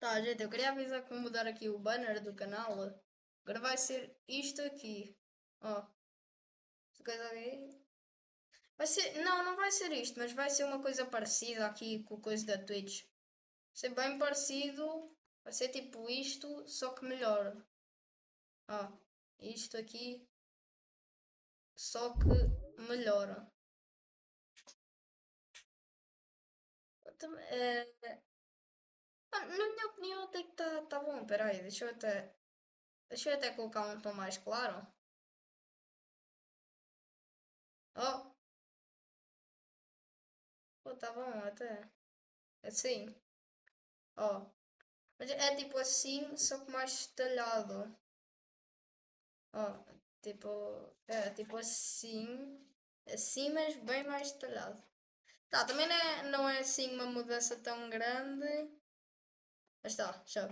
Tá, gente, eu queria avisar que vou mudar aqui o banner do canal. Agora vai ser isto aqui. Ó, esta coisa aqui. Vai ser. Não, não vai ser isto, mas vai ser uma coisa parecida aqui com a coisa da Twitch. Vai ser bem parecido. Vai ser tipo isto, só que melhor. Ó, isto aqui, só que melhor. Na minha opinião até que tá bom. Peraí, deixa eu até colocar um tom mais claro. Ó, pô, tá bom até. Assim, ó. Mas é tipo assim, só que mais detalhado. Ó, tipo, é tipo assim, assim, mas bem mais detalhado. Tá, também não é assim uma mudança tão grande. Mas tá, já.